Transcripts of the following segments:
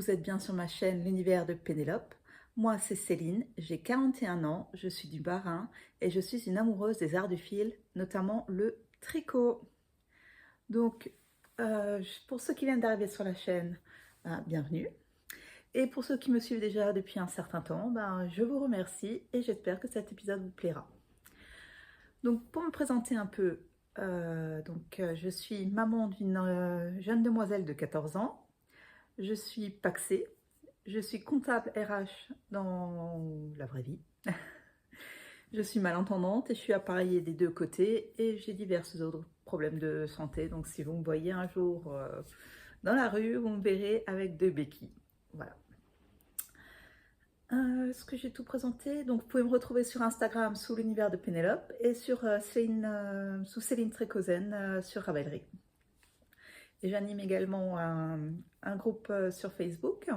Vous êtes bien sur ma chaîne L'Univers de Pénélope. Moi, c'est Céline, j'ai 41 ans, je suis du Bas-Rhin et je suis une amoureuse des arts du fil, notamment le tricot. Donc, pour ceux qui viennent d'arriver sur la chaîne, bienvenue. Et pour ceux qui me suivent déjà depuis un certain temps, je vous remercie et j'espère que cet épisode vous plaira. Donc, pour me présenter un peu, je suis maman d'une jeune demoiselle de 14 ans. Je suis pacsée, je suis comptable RH dans la vraie vie. Je suis malentendante et je suis appareillée des deux côtés et j'ai divers autres problèmes de santé. Donc si vous me voyez un jour dans la rue, vous me verrez avec deux béquilles. Voilà. Est-ce que j'ai tout présenté? Donc vous pouvez me retrouver sur Instagram sous l'univers de Pénélope et sur sous Céline Trécozen sur Ravelry. Et j'anime également un groupe sur Facebook,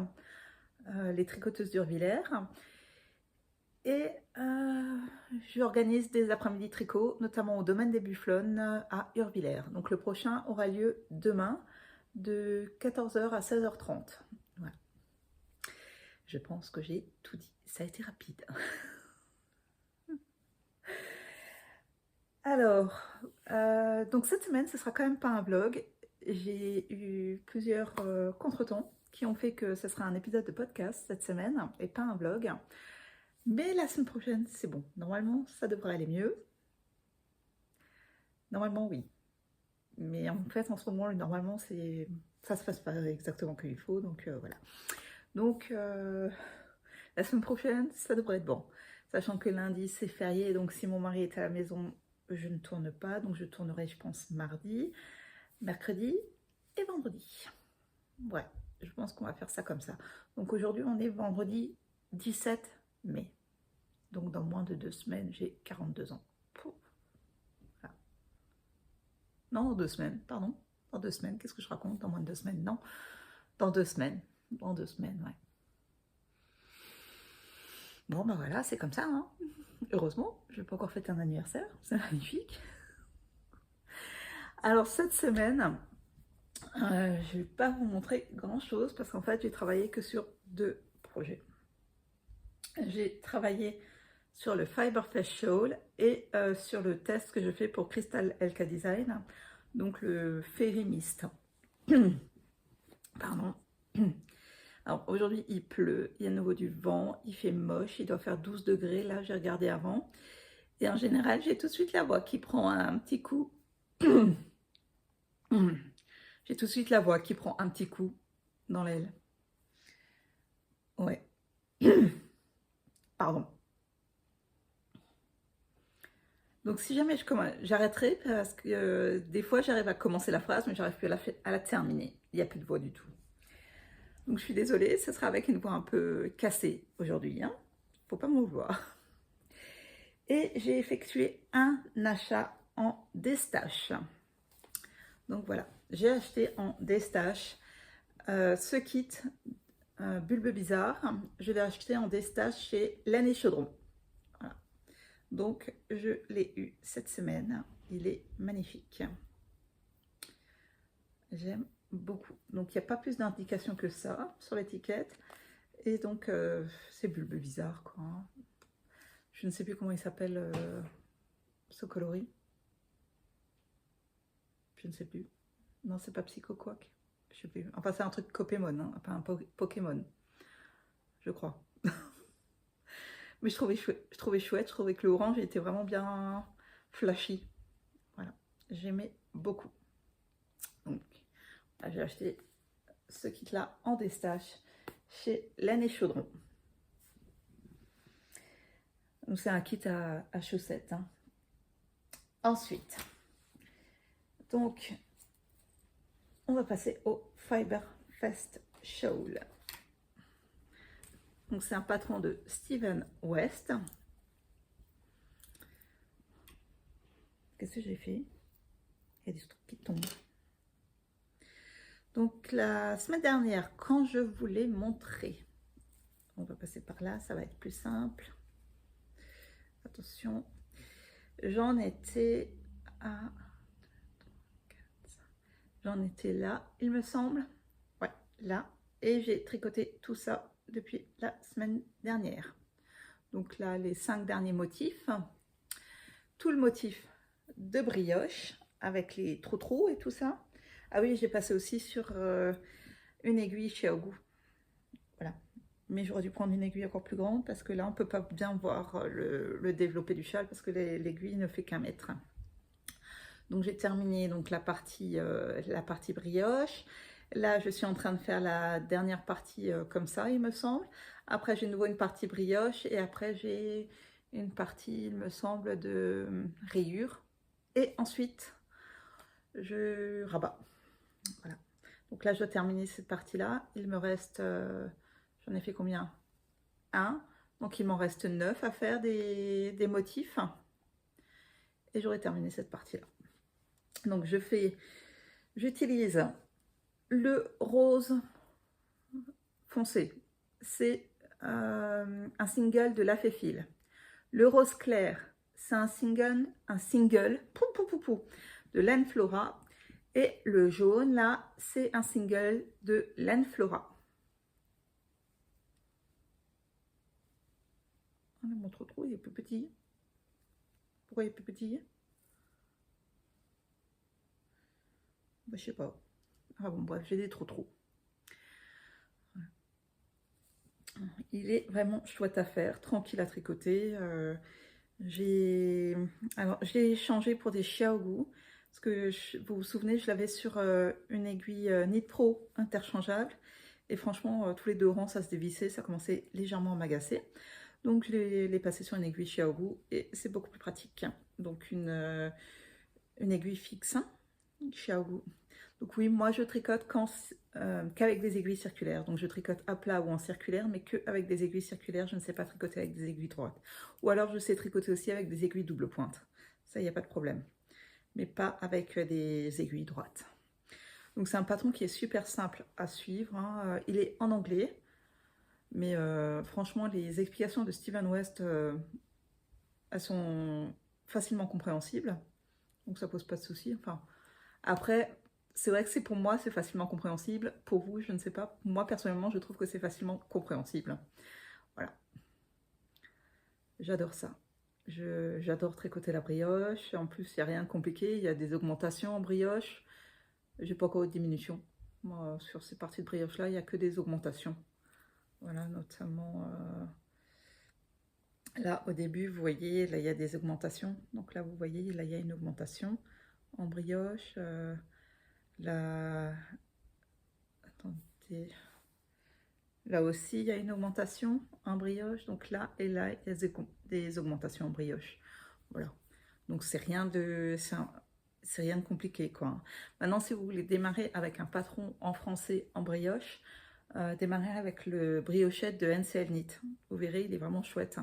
les Tricoteuses d'Urvillers. Et j'organise des après-midi tricot, notamment au domaine des Bufflonnes à Urvillers. Donc le prochain aura lieu demain de 14h à 16h30. Voilà. Je pense que j'ai tout dit. Ça a été rapide. Alors, donc cette semaine, ce sera quand même pas un vlog. J'ai eu plusieurs contretemps qui ont fait que ce sera un épisode de podcast cette semaine et pas un vlog. Mais la semaine prochaine, c'est bon. Normalement, ça devrait aller mieux. Normalement, oui. Mais en fait, en ce moment, normalement, ça se passe pas exactement comme il faut. Donc, voilà. Donc, la semaine prochaine, ça devrait être bon. Sachant que lundi, c'est férié. Donc, si mon mari est à la maison, je ne tourne pas. Donc, je tournerai, je pense, mardi, mercredi et vendredi. Ouais, je pense qu'on va faire ça comme ça. Donc, aujourd'hui, on est vendredi 17 mai. Donc, dans moins de 2 semaines, j'ai 42 ans. Voilà. Non, dans 2 semaines, pardon. Dans 2 semaines, qu'est-ce que je raconte? Dans moins de 2 semaines, non. Dans 2 semaines. Dans 2 semaines, ouais. Bon, voilà, c'est comme ça, hein. Heureusement, je n'ai pas encore fêté un anniversaire. C'est magnifique. Alors, cette semaine, je ne vais pas vous montrer grand-chose parce qu'en fait, j'ai travaillé que sur 2 projets. J'ai travaillé sur le Fiberfest Shawl et sur le test que je fais pour Crystal LK Design, donc le Fairy Mist. Pardon. Alors aujourd'hui il pleut, il y a de nouveau du vent, il fait moche, il doit faire 12 degrés, là j'ai regardé avant. Et en général j'ai tout de suite la voix qui prend un petit coup. J'ai tout de suite la voix qui prend un petit coup dans l'aile. Ouais. Pardon. Donc si jamais j'arrêterai parce que des fois j'arrive à commencer la phrase mais j'arrive plus à la terminer. Il n'y a plus de voix du tout. Donc je suis désolée, ce sera avec une voix un peu cassée aujourd'hui, hein. Faut pas m'en vouloir. Et j'ai effectué un achat en Destache. Donc voilà, j'ai acheté en Destache ce kit Bulbe Bizarre. Je l'ai acheté en Destache chez Laine et Chaudron. Voilà. Donc je l'ai eu cette semaine. Il est magnifique. J'aime beaucoup. Donc il n'y a pas plus d'indications que ça sur l'étiquette. Et donc c'est Bulbe Bizarre quoi. Je ne sais plus comment il s'appelle ce coloris. Je ne sais plus. Non, c'est pas Psychoquack. Je sais plus. Enfin, c'est un truc Copémon, hein, pas un Pokémon. Je crois. Mais je trouvais chouette. Je trouvais que l'orange était vraiment bien flashy. Voilà. J'aimais beaucoup. Donc, j'ai acheté ce kit-là en Destache chez Laine et Chaudron. Donc, c'est un kit à chaussettes. Hein. Ensuite, donc, on va passer au Fiberfest Shawl. Donc c'est un patron de Steven West. Qu'est-ce que j'ai fait? Il y a des trucs qui tombent. Donc la semaine dernière, quand je vous l'ai montré, on va passer par là, ça va être plus simple. Attention, j'en étais à... J'en étais là, il me semble. Ouais, là. et j'ai tricoté tout ça depuis la semaine dernière. Donc là, les 5 derniers motifs. Tout le motif de brioche avec les trous et tout ça. Ah oui, j'ai passé aussi sur une aiguille chez Ogu. Voilà. Mais j'aurais dû prendre une aiguille encore plus grande parce que là, on ne peut pas bien voir le développé du châle parce que l'aiguille ne fait qu'1 mètre. Donc j'ai terminé donc, la partie brioche. Là, je suis en train de faire la dernière partie comme ça, il me semble. Après, j'ai de nouveau une partie brioche et après, j'ai une partie, il me semble, de rayures. Et ensuite, je rabats. Voilà. Donc là, je dois terminer cette partie-là. Il me reste, j'en ai fait combien? 1. Donc il m'en reste 9 à faire des motifs. Et j'aurai terminé cette partie-là. Donc j'utilise le rose foncé. C'est un single de La Féfile. Le rose clair, c'est un single de Laine Flora. Et le jaune, là, c'est un single de Laine Flora. Oh, mon trou, il est plus petit. Pourquoi il est plus petit? Bah, je sais pas. Ah bon, bref, j'ai des trous. Il est vraiment chouette à faire, tranquille à tricoter. J'ai changé pour des Xiaogu parce que vous vous souvenez, je l'avais sur une aiguille Knit Pro interchangeable et franchement tous les 2 rangs ça se dévissait, ça commençait légèrement à m'agacer. Donc je l'ai passé sur une aiguille Xiaogu et c'est beaucoup plus pratique. Donc une aiguille fixe, Xiaogu. Donc oui, moi je tricote qu'avec des aiguilles circulaires. Donc je tricote à plat ou en circulaire, mais qu'avec des aiguilles circulaires. Je ne sais pas tricoter avec des aiguilles droites. Ou alors je sais tricoter aussi avec des aiguilles double pointe. Ça, il n'y a pas de problème. Mais pas avec des aiguilles droites. Donc c'est un patron qui est super simple à suivre. Hein. Il est en anglais. Mais franchement, les explications de Steven West, elles sont facilement compréhensibles. Donc ça pose pas de soucis. Enfin, après... C'est vrai que c'est pour moi, c'est facilement compréhensible. Pour vous, je ne sais pas. Moi, personnellement, je trouve que c'est facilement compréhensible. Voilà. J'adore ça. J'adore tricoter la brioche. En plus, il n'y a rien de compliqué. Il y a des augmentations en brioche. J'ai pas encore de diminution. Moi, sur ces parties de brioche-là, il n'y a que des augmentations. Voilà, notamment... Là, au début, vous voyez, là, il y a des augmentations. Donc là, vous voyez, là, il y a une augmentation en brioche. Là, attendez, là aussi il y a une augmentation en brioche, donc là et là il y a des augmentations en brioche. Voilà, donc c'est rien de compliqué quoi. Maintenant, si vous voulez démarrer avec un patron en français en brioche, démarrez avec le briochette de NCL Knit. Vous verrez, il est vraiment chouette.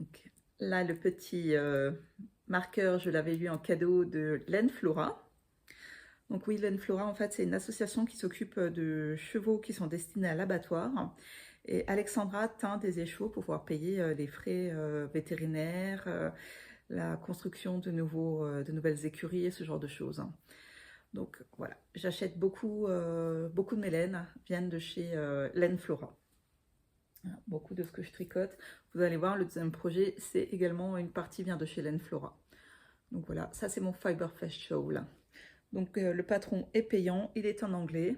Donc, là, le petit marqueur, je l'avais eu en cadeau de Laine Flora. Donc oui, Laine Flora, en fait, c'est une association qui s'occupe de chevaux qui sont destinés à l'abattoir. Et Alexandra teint des écheveaux pour pouvoir payer les frais vétérinaires, la construction de nouvelles écuries et ce genre de choses. Donc voilà, j'achète beaucoup de mes laines, viennent de chez Laine Flora. Voilà, beaucoup de ce que je tricote. Vous allez voir, le deuxième projet, c'est également une partie vient de chez Laine Flora. Donc voilà, ça c'est mon Fiber Fest Show là. Donc le patron est payant, il est en anglais.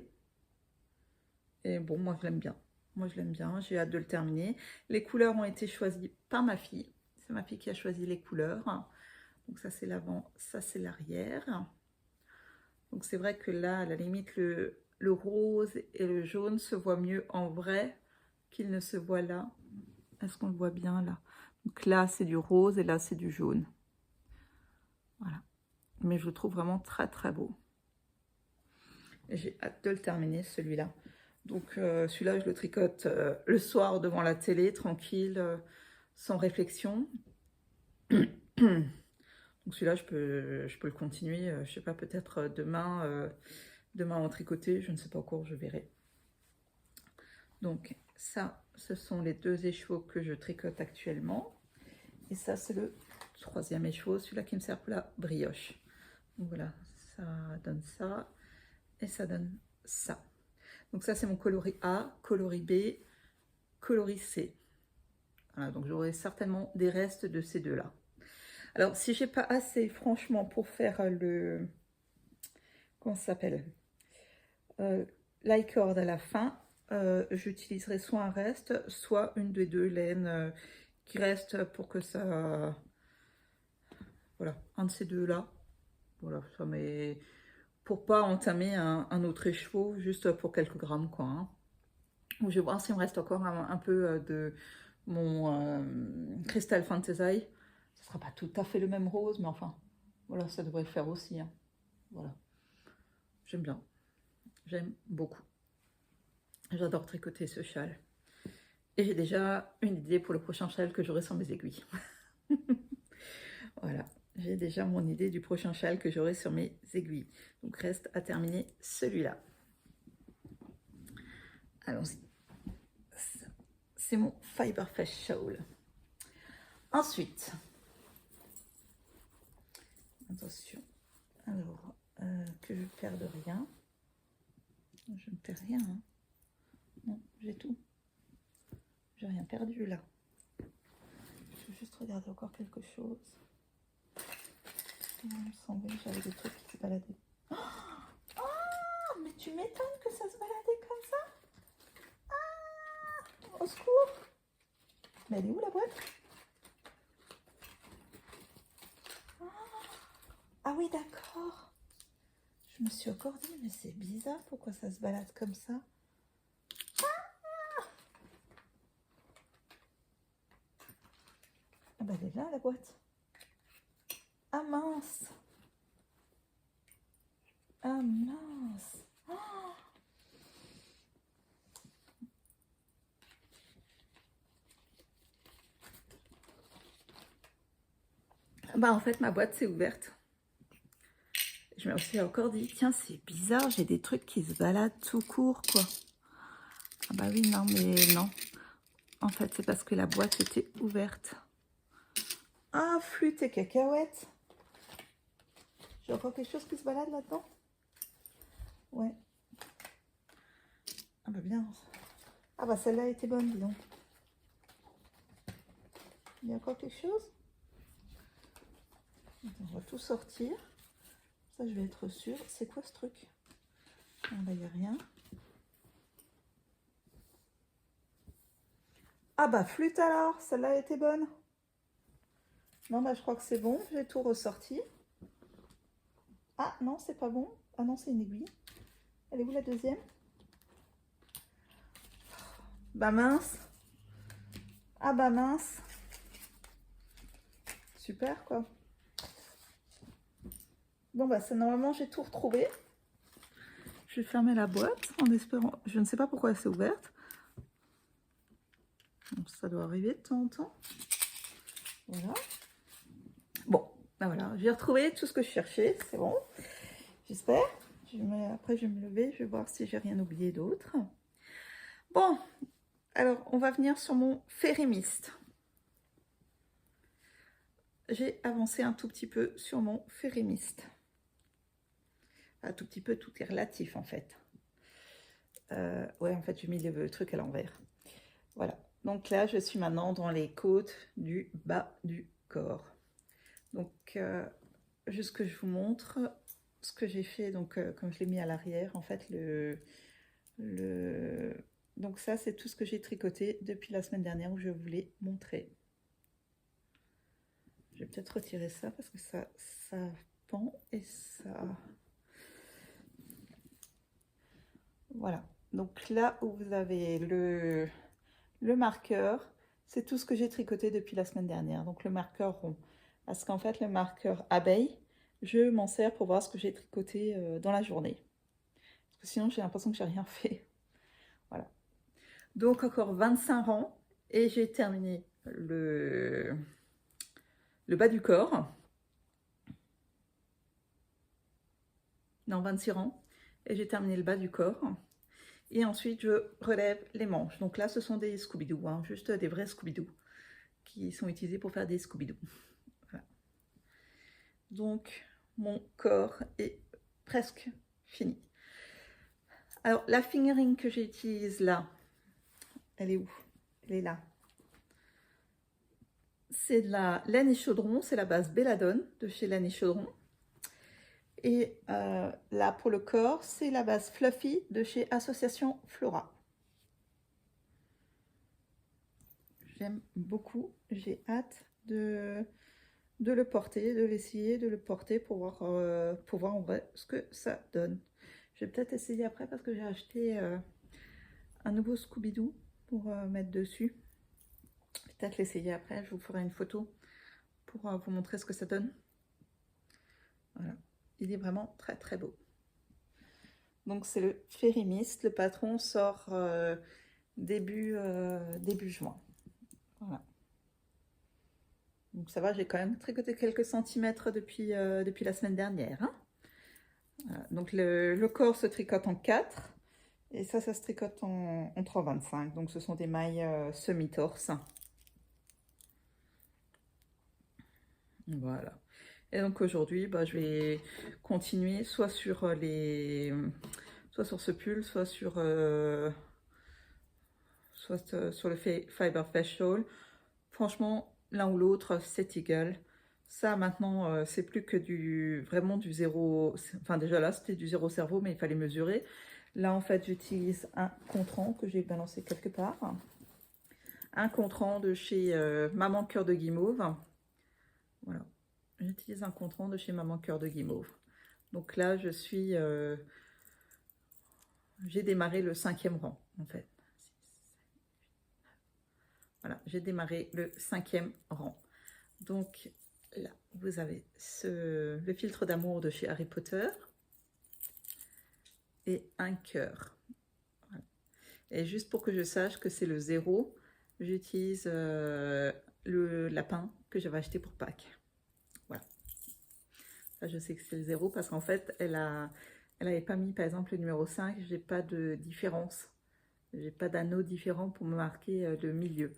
Et bon, moi je l'aime bien. Moi je l'aime bien, j'ai hâte de le terminer. Les couleurs ont été choisies par ma fille. C'est ma fille qui a choisi les couleurs. Donc ça c'est l'avant, ça c'est l'arrière. Donc c'est vrai que là, à la limite, le rose et le jaune se voient mieux en vrai qu'il ne se voit là. Est-ce qu'on le voit bien là? Donc là c'est du rose et là c'est du jaune. Voilà. Mais je le trouve vraiment très très beau. J'ai hâte de le terminer celui-là. Donc celui-là je le tricote le soir devant la télé, tranquille, sans réflexion. Donc celui-là je peux le continuer, je sais pas, peut-être demain en tricoter, je ne sais pas encore, je verrai. Donc ça, ce sont les 2 écheveaux que je tricote actuellement. Et ça c'est le 3e écheveau, celui-là qui me sert pour la brioche. Donc voilà, ça donne ça et ça donne ça. Donc ça, c'est mon coloris A, coloris B, coloris C. Voilà, donc j'aurai certainement des restes de ces deux-là. Alors, si j'ai pas assez, franchement, pour faire le... Comment ça s'appelle l'icord à la fin, j'utiliserai soit un reste, soit une des deux laines qui restent pour que ça... Voilà, un de ces deux-là. Voilà, ça met... Pour pas entamer un autre écheveau, juste pour quelques grammes, quoi. Hein. Je vais voir s'il me reste encore un peu de mon Crystal Fantasy. Ce sera pas tout à fait le même rose, mais enfin, voilà, ça devrait le faire aussi. Hein. Voilà, j'aime bien. J'aime beaucoup. J'adore tricoter ce châle. Et j'ai déjà une idée pour le prochain châle que j'aurai sur mes aiguilles. Voilà, j'ai déjà mon idée du prochain châle que j'aurai sur mes aiguilles. Donc reste à terminer celui-là. Allons-y. C'est mon Fiberfest Shawl. Ensuite, attention, alors que je ne perde rien. Je ne perds rien. Hein. Non, j'ai tout. J'ai rien perdu là. Je vais juste regarder encore quelque chose. Il me semblait que j'avais des trucs qui se baladaient. Oh, mais tu m'étonnes que ça se baladait comme ça. Ah, au secours. Mais elle est où la boîte? Ah oui, d'accord. Je me suis encore dit, mais c'est bizarre, pourquoi ça se balade comme ça? Ah bah elle est là, la boîte. Ah mince. Ah mince. Oh. Bah en fait, ma boîte s'est ouverte. Je me suis encore dit, tiens, c'est bizarre, j'ai des trucs qui se baladent tout court, quoi. Ah bah oui, non, mais non. En fait, c'est parce que la boîte était ouverte. Ah, flûte et cacahuètes. J'ai encore quelque chose qui se balade là-dedans? Ouais. Ah bah bien. Ah bah celle-là était bonne, dis donc. Il y a encore quelque chose? Attends, on va tout sortir. Ça, je vais être sûre. C'est quoi ce truc? Ah bah, il n'y a rien. Ah bah flûte alors, celle-là était bonne. Non bah je crois que c'est bon, j'ai tout ressorti. Ah non, c'est pas bon. Ah non, c'est une aiguille. Elle est où la deuxième? Bah mince. Ah bah mince. Super quoi. Bon bah c'est normalement j'ai tout retrouvé. Je vais fermer la boîte en espérant. Je ne sais pas pourquoi elle s'est ouverte. Donc, ça doit arriver de temps en temps. Voilà. Bon, ben voilà, j'ai retrouvé tout ce que je cherchais, c'est bon. J'espère. Après, je vais me lever, je vais voir si j'ai rien oublié d'autre. Bon, alors on va venir sur mon Fairy Mist. J'ai avancé un tout petit peu sur mon Fairy Mist. Un tout petit peu, tout est relatif en fait. Ouais, en fait, j'ai mis le truc à l'envers. Voilà. Donc là, je suis maintenant dans les côtes du bas du corps. Donc, juste que je vous montre ce que j'ai fait. Donc, comme je l'ai mis à l'arrière, en fait, donc ça, c'est tout ce que j'ai tricoté depuis la semaine dernière où je vous l'ai montré. Je vais peut-être retirer ça parce que ça pend et ça... Voilà. Donc là où vous avez le marqueur, c'est tout ce que j'ai tricoté depuis la semaine dernière. Donc le marqueur rond. Parce qu'en fait, le marqueur abeille, je m'en sers pour voir ce que j'ai tricoté dans la journée. Parce que sinon, j'ai l'impression que j'ai rien fait. Voilà. Donc encore 25 rangs et j'ai terminé le bas du corps. Non, 26 rangs. Et j'ai terminé le bas du corps. Et ensuite, je relève les manches. Donc là, ce sont des Scooby-Doo, hein, juste des vrais Scooby-Doo qui sont utilisés pour faire des Scooby-Doo. Voilà. Donc, mon corps est presque fini. Alors, la fingering que j'utilise là, elle est où? Elle est là. C'est de la laine et chaudron, c'est la base Belladone de chez Laine et Chaudron. Et là, pour le corps, c'est la base Fluffy de chez Association Flora. J'aime beaucoup, j'ai hâte de le porter, de l'essayer, de le porter pour voir en vrai ce que ça donne. Je vais peut-être essayer après parce que j'ai acheté un nouveau Scooby-Doo pour mettre dessus. Peut-être l'essayer après, je vous ferai une photo pour vous montrer ce que ça donne. Voilà, il est vraiment très très beau. Donc c'est le Fairy Mist, le patron sort début juin. Voilà. Donc ça va, j'ai quand même tricoté quelques centimètres depuis la semaine dernière. Hein. Voilà. Donc le corps se tricote en 4 et ça se tricote en 3,25. Donc ce sont des mailles semi-torse. Voilà. Et donc aujourd'hui, bah, je vais continuer soit sur ce pull, soit sur le Fiber Facial. Franchement, l'un ou l'autre, c'est égal. Ça, maintenant, c'est plus que vraiment du zéro. Enfin, déjà là, c'était du zéro cerveau, mais il fallait mesurer. Là, en fait, j'utilise un contrant que j'ai balancé quelque part. Un contrant de chez Maman Cœur de Guimauve. Voilà. J'utilise un contrant de chez Maman Cœur de Guimauve. Donc là, j'ai démarré le 5e rang, en fait. Voilà, j'ai démarré le 5e rang. Donc là, vous avez le filtre d'amour de chez Harry Potter et un cœur. Voilà. Et juste pour que je sache que c'est le 0, j'utilise le lapin que j'avais acheté pour Pâques. Voilà. Là, je sais que c'est le 0 parce qu'en fait, elle n'avait pas mis, par exemple, le numéro 5. J'ai pas de différence. J'ai pas d'anneau différent pour me marquer le milieu.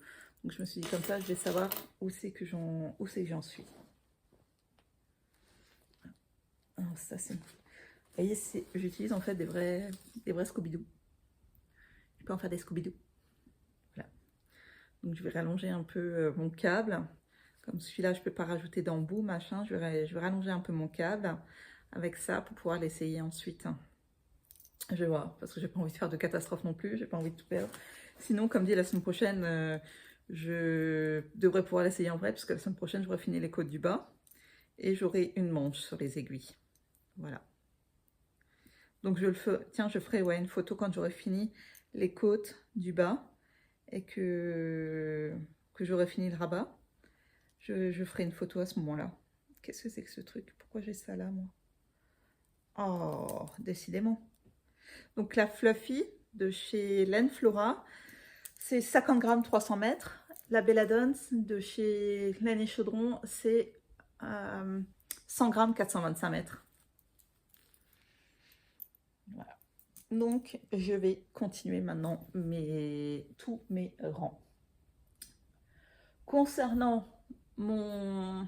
Donc, je me suis dit comme ça, je vais savoir où c'est que j'en suis. Alors, ça, c'est... Vous voyez, j'utilise en fait des vrais Scooby-Doo. Je peux en faire des Scooby-Doo. Voilà. Donc, je vais rallonger un peu mon câble. Comme celui-là, je ne peux pas rajouter d'embout, machin. Je vais rallonger un peu mon câble avec ça pour pouvoir l'essayer ensuite. Je vais voir, parce que j'ai pas envie de faire de catastrophe non plus. J'ai pas envie de tout perdre. Sinon, comme dit, la semaine prochaine, je devrais pouvoir l'essayer en vrai, parce que la semaine prochaine, j'aurai fini les côtes du bas. Et j'aurai une manche sur les aiguilles. Voilà. Donc je ferai une photo quand j'aurai fini les côtes du bas et que j'aurai fini le rabat. Je ferai une photo à ce moment-là. Qu'est-ce que c'est que ce truc? Pourquoi j'ai ça là, moi? Oh, décidément. Donc la Fluffy de chez Laine Flora, c'est 50 grammes 300 mètres. La Belladone de chez Laine et Chaudron, c'est 100 grammes 425 mètres. Voilà. Donc, je vais continuer maintenant tous mes rangs. Concernant mon...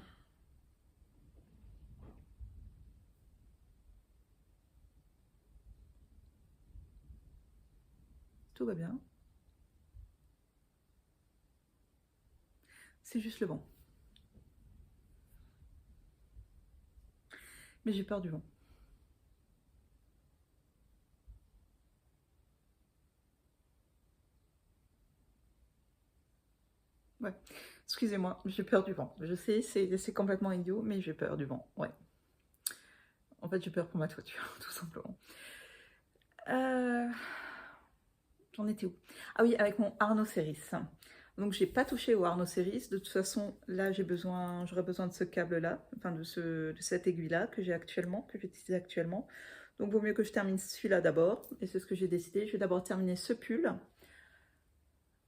Tout va bien. C'est juste le vent. Mais j'ai peur du vent. Ouais, excusez-moi, j'ai peur du vent. Je sais, c'est complètement idiot, mais j'ai peur du vent. Ouais. En fait, j'ai peur pour ma toiture, tout simplement. J'en étais où? Ah oui, avec mon Arno Series. Donc, j'ai pas touché au Arno Series. De toute façon, là, j'aurais besoin de ce câble-là, enfin de cette aiguille-là que j'utilise actuellement. Donc, vaut mieux que je termine celui-là d'abord. Et c'est ce que j'ai décidé. Je vais d'abord terminer ce pull,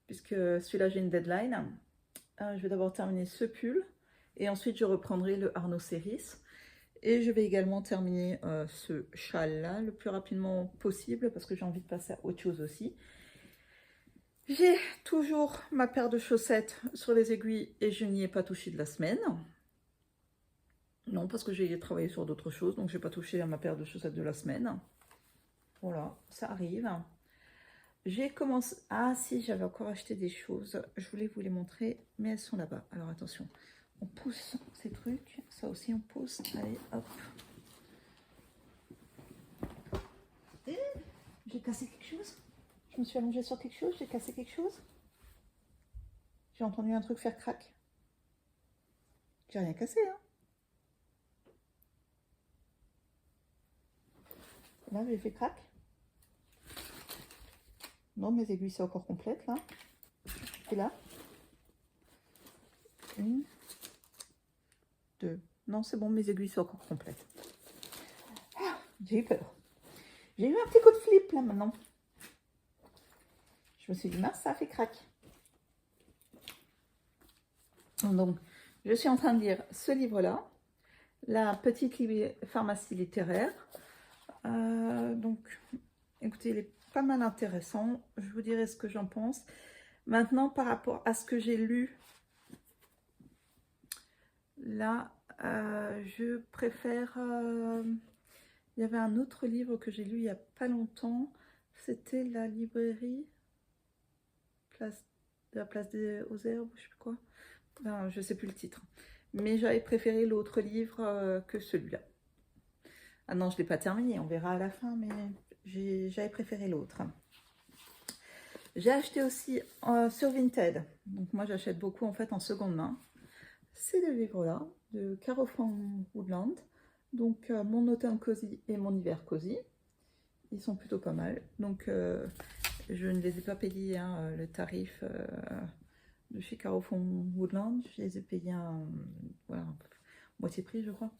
puisque celui-là, j'ai une deadline. Je vais d'abord terminer ce pull. Et ensuite, je reprendrai le Arno Series. Et je vais également terminer ce châle-là le plus rapidement possible, parce que j'ai envie de passer à autre chose aussi. J'ai toujours ma paire de chaussettes sur les aiguilles et je n'y ai pas touché de la semaine. Non, parce que j'ai travaillé sur d'autres choses, donc je n'ai pas touché à ma paire de chaussettes de la semaine. Voilà, ça arrive. J'ai commencé... Ah si, j'avais encore acheté des choses. Je voulais vous les montrer, mais elles sont là-bas. Alors attention, on pousse ces trucs. Ça aussi, on pousse. Allez, hop. Et j'ai cassé quelque chose. Je me suis allongée sur quelque chose. J'ai cassé quelque chose. J'ai entendu un truc faire crack. J'ai rien cassé, hein. Là, j'ai fait crack. Non, mes aiguilles sont encore complètes, là. Et là. 1, 2. Non, c'est bon, mes aiguilles sont encore complètes. Ah, j'ai eu peur. J'ai eu un petit coup de flip, là, maintenant. Je me suis dit, mince, ça a fait crack. Donc, je suis en train de lire ce livre-là, La petite pharmacie littéraire. Donc, écoutez, il est pas mal intéressant. Je vous dirai ce que j'en pense. Maintenant, par rapport à ce que j'ai lu, là, je préfère... il y avait un autre livre que j'ai lu il n'y a pas longtemps. C'était la librairie de la place aux herbes, je sais plus quoi. Enfin, je sais plus le titre. Mais j'avais préféré l'autre livre que celui-là. Ah non, je ne l'ai pas terminé, on verra à la fin, mais j'avais préféré l'autre. J'ai acheté aussi sur Vinted. Donc moi, j'achète beaucoup en fait en seconde main. Ces deux livres-là, de Caro from Woodland. Donc mon automne cosy et mon hiver cosy. Ils sont plutôt pas mal. Donc je ne les ai pas payés hein, le tarif de chez Caro from Woodland. Je les ai payés voilà, moitié prix, je crois.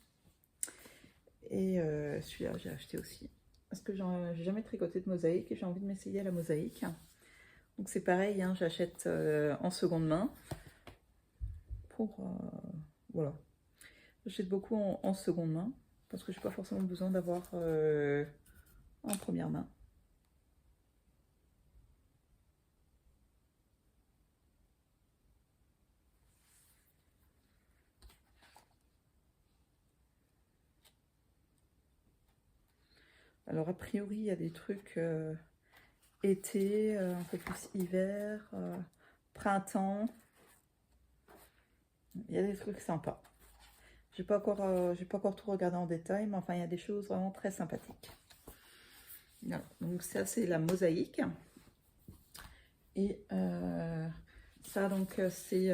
Et celui-là, j'ai acheté aussi. Parce que j'ai jamais tricoté de mosaïque et j'ai envie de m'essayer à la mosaïque. Donc c'est pareil, hein, j'achète en seconde main. Pour voilà. J'achète beaucoup en seconde main. Parce que je n'ai pas forcément besoin d'avoir en première main. Alors a priori, il y a des trucs été, un peu plus hiver, printemps. Il y a des trucs sympas. J'ai pas encore tout regardé en détail, mais enfin, il y a des choses vraiment très sympathiques. Voilà. Donc ça, c'est la mosaïque. Et ça, donc, c'est...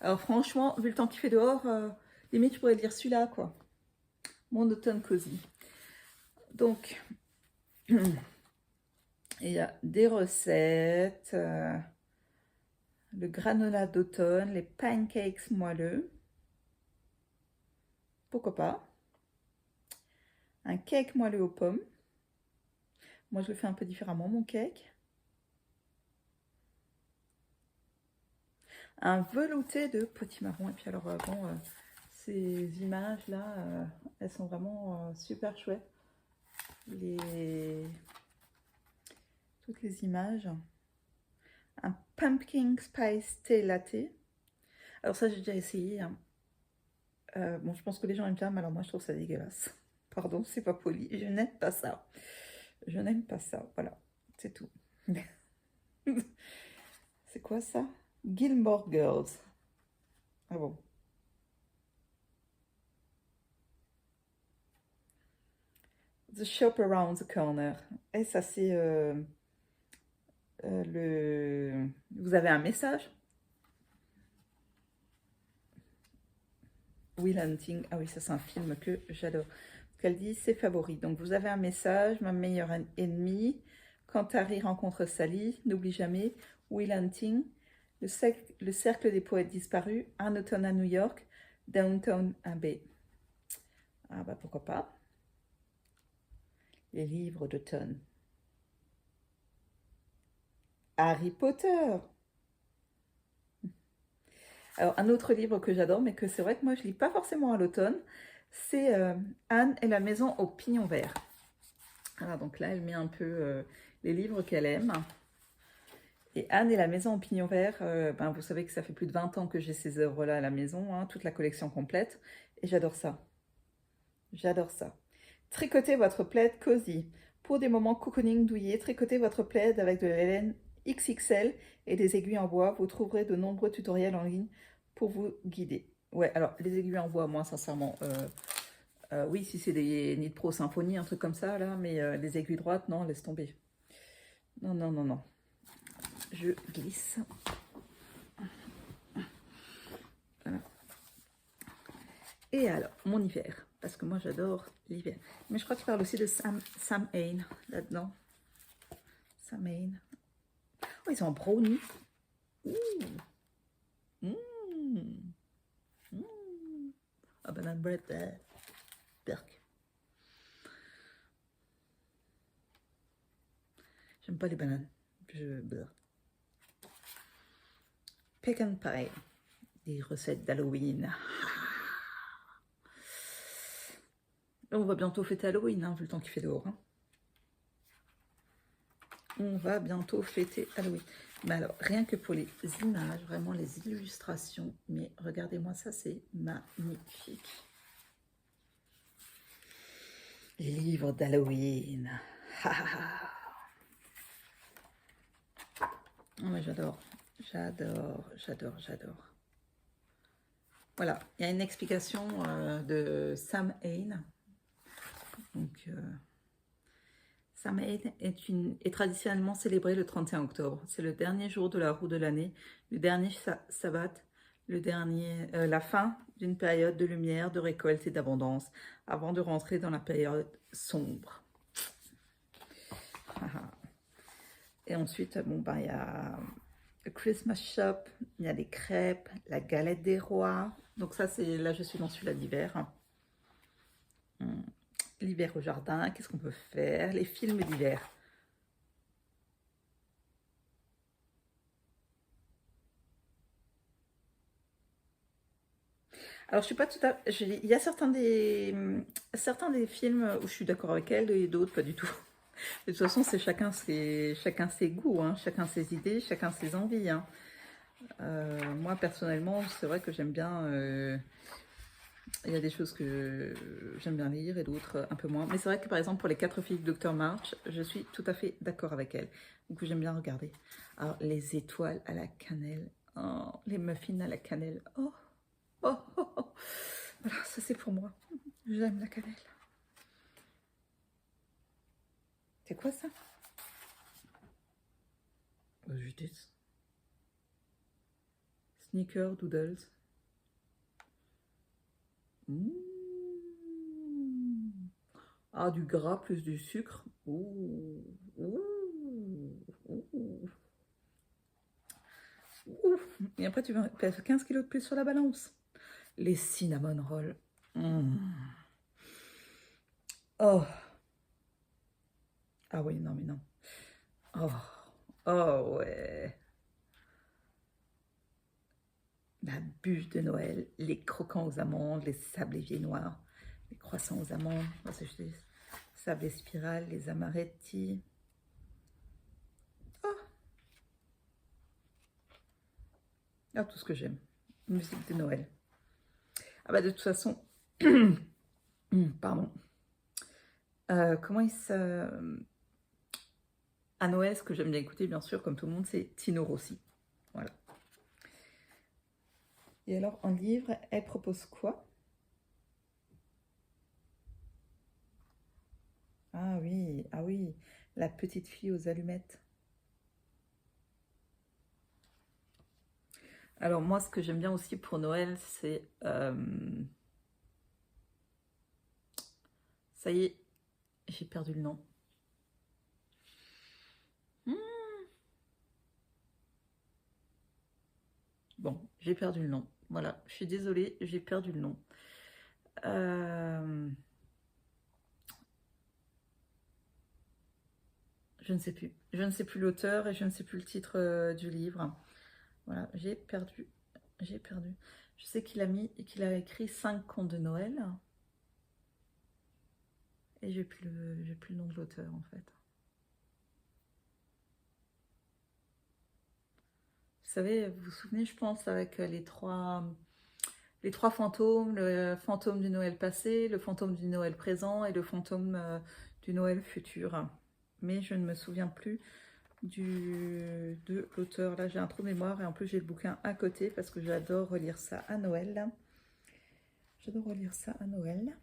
Alors franchement, vu le temps qu'il fait dehors, limite, je pourrais lire celui-là, quoi. Mon automne cosy. Donc, il y a des recettes, le granola d'automne, les pancakes moelleux. Pourquoi pas? Un cake moelleux aux pommes. Moi, je le fais un peu différemment, mon cake. Un velouté de potimarron. Et puis alors, bon, ces images-là, elles sont vraiment super chouettes. Toutes les images. Un pumpkin spice tea latte. Alors ça, j'ai déjà essayé. Hein. Bon, je pense que les gens aiment bien, mais alors moi, je trouve ça dégueulasse. Pardon, c'est pas poli. Je n'aime pas ça. Je n'aime pas ça. Voilà, c'est tout. C'est quoi ça? Gilmore Girls. Ah bon. The shop around the corner. Et ça, c'est le... Vous avez un message? Will Hunting. Ah oui, ça, c'est un film que j'adore. Ce qu'elle dit, c'est favori. Donc, vous avez un message. Ma meilleure ennemie. Quand Harry rencontre Sally, n'oublie jamais. Will Hunting. Le cercle des poètes disparus. Un automne à New York. Downtown Abbey. Ah bah, pourquoi pas. Les livres d'automne. Harry Potter. Alors, un autre livre que j'adore, mais que c'est vrai que moi, je lis pas forcément à l'automne, c'est Anne et la maison au pignon vert. Alors, donc là, elle met un peu les livres qu'elle aime. Et Anne et la maison au pignon vert, ben, vous savez que ça fait plus de 20 ans que j'ai ces œuvres-là à la maison, hein, toute la collection complète. Et j'adore ça. J'adore ça. Tricotez votre plaid cosy. Pour des moments cocooning douillés, tricotez votre plaid avec de la laine XXL et des aiguilles en bois. Vous trouverez de nombreux tutoriels en ligne pour vous guider. Ouais, alors les aiguilles en bois, moi sincèrement, oui, si c'est des Knit Pro Symphony, un truc comme ça, là, mais les aiguilles droites, non, laisse tomber. Non, non, non, non. Je glisse. Voilà. Et alors, mon hiver, parce que moi j'adore l'hiver. Mais je crois qu'il parle aussi de Sam Hain là-dedans. Sam Hain. Oh, ils sont en brownie. Ouh. Mmh. Mmh. Ah, banana bread, perk. J'aime pas les bananes. Pecan pie. Des recettes d'Halloween. On va bientôt fêter Halloween, hein, vu le temps qu'il fait dehors. Hein. On va bientôt fêter Halloween. Mais alors, rien que pour les images, vraiment les illustrations, mais regardez-moi ça, c'est magnifique. Les livres d'Halloween. Oh, j'adore, j'adore, j'adore, j'adore. Voilà, il y a une explication de Sam Hain. Donc, Sam Hain est traditionnellement célébré le 31 octobre. C'est le dernier jour de la roue de l'année, le dernier sabbat, la fin d'une période de lumière, de récolte et d'abondance, avant de rentrer dans la période sombre. Et ensuite, bon, ben, il y a le Christmas Shop, il y a les crêpes, la galette des rois. Donc ça, c'est là, je suis dans celui-là d'hiver. L'hiver au jardin, qu'est-ce qu'on peut faire? Les films d'hiver. Alors, je suis pas tout à fait... Il y a certains des films où je suis d'accord avec elle et d'autres pas du tout. De toute façon, c'est chacun ses goûts, hein, chacun ses idées, chacun ses envies. Hein. Moi, personnellement, c'est vrai que j'aime bien... il y a des choses que j'aime bien lire et d'autres un peu moins. Mais c'est vrai que, par exemple, pour les 4 filles de Dr. March, je suis tout à fait d'accord avec elle. Donc, j'aime bien regarder. Alors, les étoiles à la cannelle. Oh, les muffins à la cannelle. Oh, oh, oh, oh. Voilà, ça c'est pour moi. J'aime la cannelle. C'est quoi ça? Sneaker Doodles. Mmh. Ah, du gras plus du sucre. Ouh. Ouh. Ouh. Ouh. Et après, tu vas faire 15 kilos de plus sur la balance. Les cinnamon rolls. Mmh. Oh. Ah oui, non, mais non. Oh. Oh, ouais. La bûche de Noël, les croquants aux amandes, les sablés viennois, les croissants aux amandes, sablés spirales, les amaretti. Oh. Ah, tout ce que j'aime. Musique de Noël. Ah bah de toute façon, pardon. Comment il se... À Noël, ce que j'aime bien écouter, bien sûr, comme tout le monde, c'est Tino Rossi. Voilà. Et alors, en livre, elle propose quoi? Ah oui, la petite fille aux allumettes. Alors moi, ce que j'aime bien aussi pour Noël, c'est... Ça y est, j'ai perdu le nom. Bon, j'ai perdu le nom. Voilà, je suis désolée, j'ai perdu le nom. Je ne sais plus. Je ne sais plus l'auteur et je ne sais plus le titre du livre. Voilà, j'ai perdu. J'ai perdu. Je sais qu'il a écrit 5 contes de Noël. Et j'ai plus le nom de l'auteur en fait. Vous savez, vous vous souvenez, je pense, avec les trois fantômes, le fantôme du Noël passé, le fantôme du Noël présent et le fantôme du Noël futur. Mais je ne me souviens plus de l'auteur. Là, j'ai un trou de mémoire et en plus, j'ai le bouquin à côté parce que j'adore relire ça à Noël. J'adore relire ça à Noël.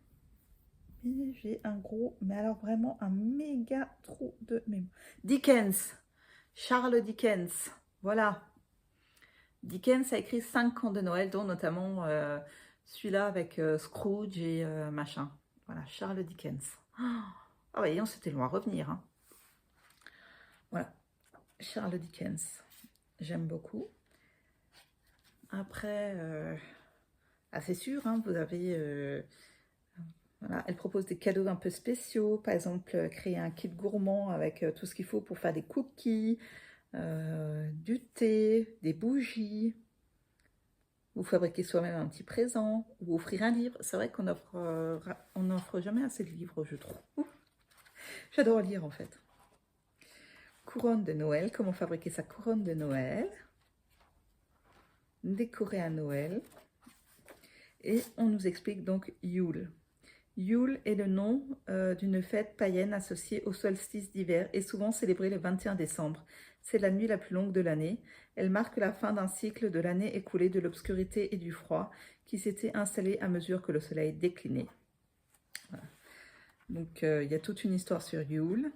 Et j'ai un gros, mais alors vraiment un méga trou de mémoire. Dickens, Charles Dickens, voilà. Dickens a écrit 5 contes de Noël, dont notamment celui-là avec Scrooge et machin. Voilà, Charles Dickens. Ah voyons, c'était loin à revenir. Hein. Voilà, Charles Dickens. J'aime beaucoup. Après, c'est sûr, hein, vous avez... voilà, elle propose des cadeaux un peu spéciaux. Par exemple, créer un kit gourmand avec tout ce qu'il faut pour faire des cookies, du thé, des bougies. Vous fabriquer soi-même un petit présent, ou offrir un livre. C'est vrai qu'on n'offre jamais assez de livres, je trouve. J'adore lire en fait. Couronne de Noël, comment fabriquer sa couronne de Noël. Décorer à Noël. Et on nous explique donc Yule. Yule est le nom d'une fête païenne associée au solstice d'hiver et souvent célébrée le 21 décembre. C'est la nuit la plus longue de l'année. Elle marque la fin d'un cycle de l'année écoulée de l'obscurité et du froid qui s'était installé à mesure que le soleil déclinait. Voilà. Donc, il y a toute une histoire sur Yule.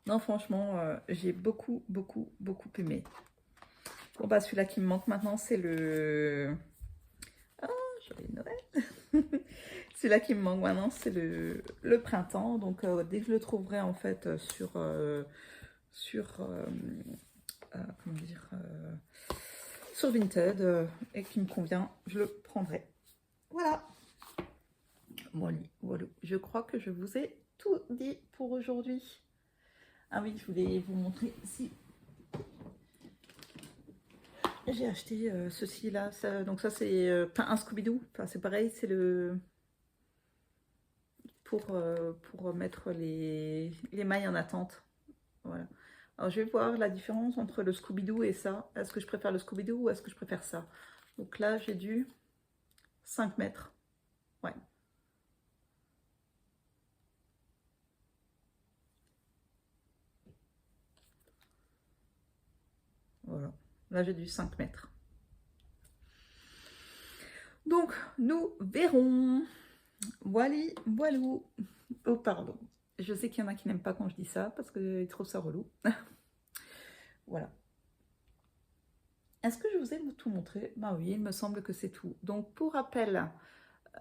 Non, franchement, j'ai beaucoup aimé. Bon, bah, celui-là qui me manque maintenant, c'est le... Ah, joyeux Noël. Celui-là qui me manque maintenant, c'est le printemps. Donc, dès que je le trouverai, en fait, comment dire, sur Vinted et qui me convient, je le prendrai. Voilà. Voilà. Je crois que je vous ai tout dit pour aujourd'hui. Ah oui, je voulais vous montrer si j'ai acheté ceci là. Donc ça c'est un Scooby-Doo. Enfin c'est pareil, c'est le pour mettre les mailles en attente. Voilà. Alors je vais voir la différence entre le Scooby-Doo et ça. Est-ce que je préfère le Scooby-Doo ou est-ce que je préfère ça? Donc là j'ai dû 5 mètres. Ouais. Voilà. Là j'ai dû 5 mètres. Donc nous verrons. Voilou. Oh pardon. Je sais qu'il y en a qui n'aiment pas quand je dis ça parce qu'ils trouvent ça relou. Voilà. Est-ce que je vous ai tout montré? Ben oui, il me semble que c'est tout. Donc pour rappel,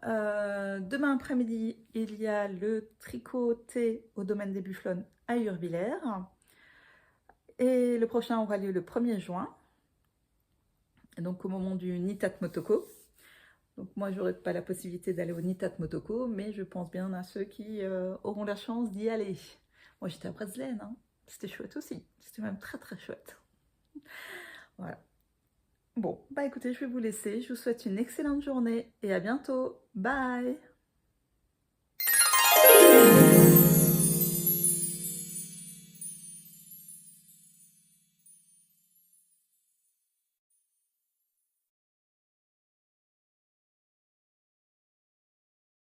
demain après-midi, il y a le tricoté au domaine des Bufflonnes à Urvillers. Et le prochain aura lieu le 1er juin. Donc au moment du Nitat Motoko. Donc moi, je n'aurai pas la possibilité d'aller au Nitat Motoko, mais je pense bien à ceux qui auront la chance d'y aller. Moi, j'étais à Breslen, hein. C'était chouette aussi. C'était même très chouette. Voilà. Bon, bah écoutez, je vais vous laisser. Je vous souhaite une excellente journée et à bientôt. Bye!